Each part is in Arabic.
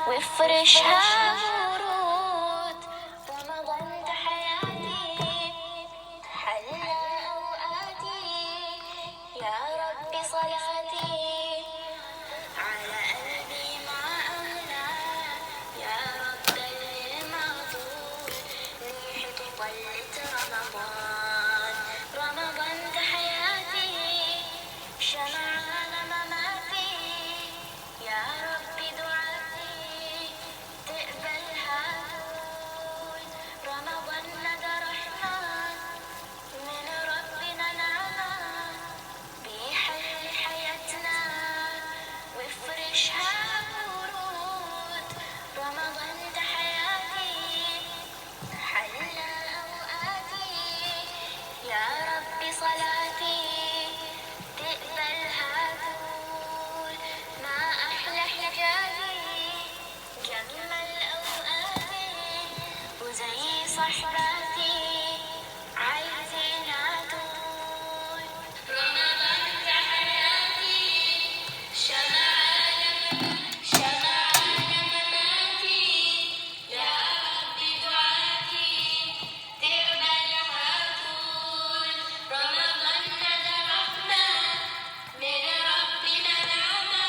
وافرشها ورود. رمضان ده حياتي، حلى أوقاتي، يا ربي صلاتي على قلبي مع أهلها، يا رب الليل معطول ريحته طلت رمضان. رمضان ده حياتي، شمعة على مماتي، يا ربي دعاتي تقبلها طول. رمضان ده رحمة من ربنا، نعمة بيحل حياتنا وافرشها ورود. رمضان ده حياتي، حلى أوقاتي، يا ربي صلاتي تقبلها طول. ما أحلى حجابي جمل أوقاتي، وزي صحباتي عايزينها طول. رمضان ده حياتي، شمعة مماتي، يا ربي دعاتي تقبلها طول. رمضان ده رحمة من ربنا، نعمة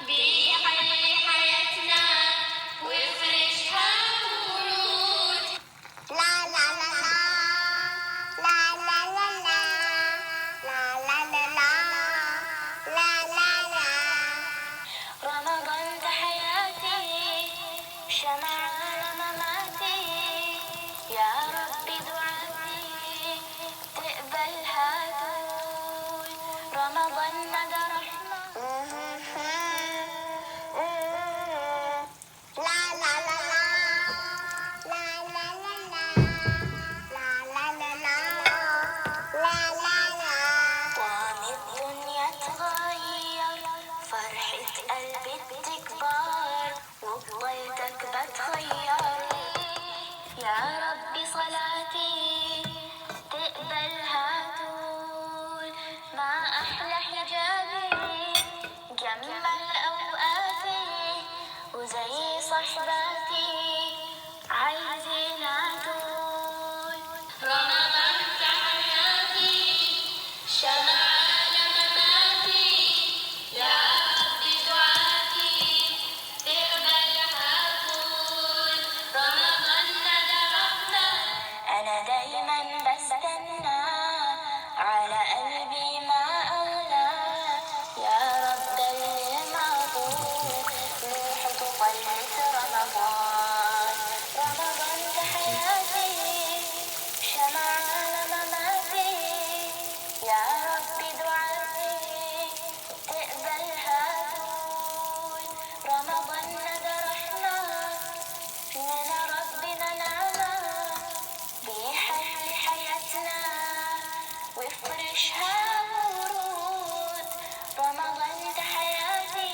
بيحل حياتنا وافرشها ورود. لا لا لا لا لا لا لا لا لا لا لا لا. رمضان ده حياتي، شمعة على مماتي، يا ربي دعاتي تقبلها طول. رمضان ده رحمة. لا لا لا لا لا لا لا لا لا لا لا. طعم الدنيا اتغير، فرحة قلبي بتكبر، وبطيتك بتخير، يا ربي صلاتي تقبلها طول. ما أحلى حجابي جمل أوقاتي، وزي صحباتي عايزينها طول. رمضان ده حياتي، شمعة مماتي، يا ربي دعاتي تقبلها طول. رمضان ده رحمة، أنا دايما بستنى، على قلبي ما أغلى، يا رب اللي معطول ريحته طلت رمضان. رمضان ده حياتي، شمعة على مماتي، يا ربي دعاتي تقبلها طول. رمضان ده رحمة من ربنا، نعمة بيحل حياتنا وافرشها ورود. رمضان ده حياتي،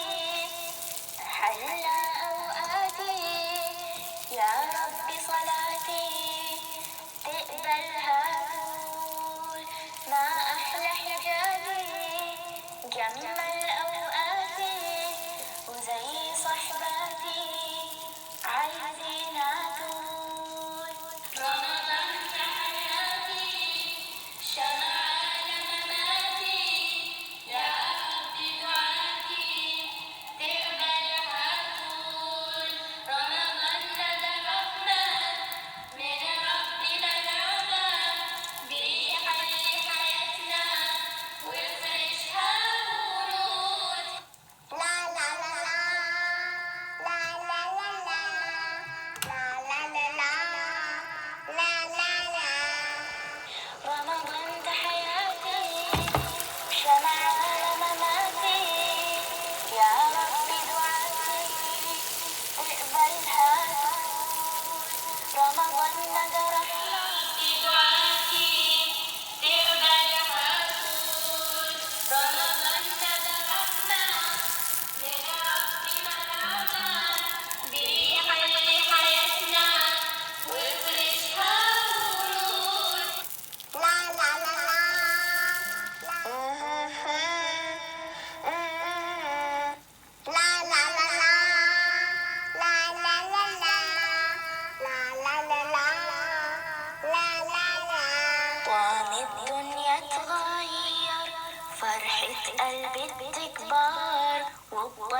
حلى أوقاتي، يا ربي صلاتي تقبلها طول. ما أحلى حجابي جمل أوقاتي،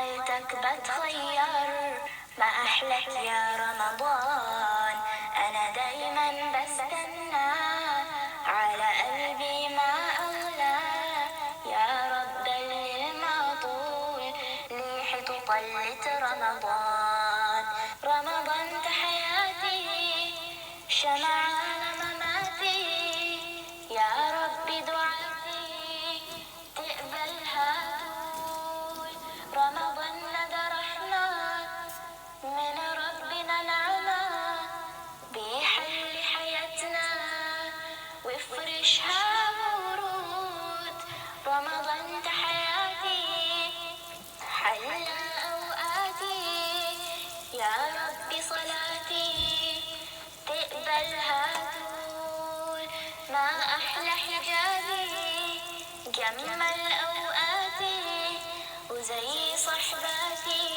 صيتك بتخير، ما أحلك يا رمضان، أنا دايما بستنى، على قلبي ما أغلى، يا رب اللي ما طول ليحة طلت رمضان. رمضان حياتي، شمعان مماتي، يا رب دعاتي تقبلها طول. رمضان ده رحمة من ربنا، نعمة بيحل حياتنا ويفرشها ورود. رمضان حياتي، حلى أوقاتي، يا ربي صلاتي تقبلها طول. ما أحلى حجابي، جمل أوقاتي، وزي صحباتي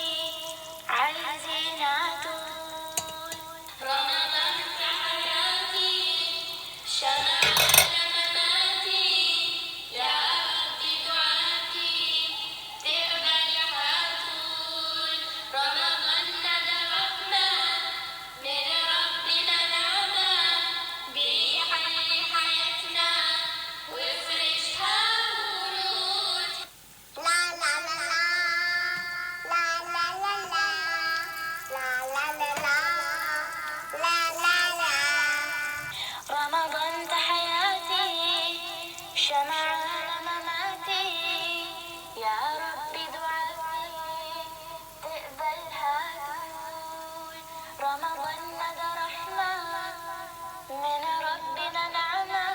عايزين عطول. رمضان حياتي، شمع مماتي، يا ربي دعاتي تقبلها طول. رمضان ده رحمة من ربنا، نعمة بيحل حياتنا ويفرشها ورود. لا لا لا لا لا لا لا لا لا لا لا لا. رمضان حياتي، شمعان مماتي، يا ربي دعاتي تقبلها طول. رمضان ده رحمة من ربنا، نعمة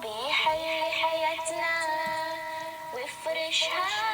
بيحل حياتنا ويفرشها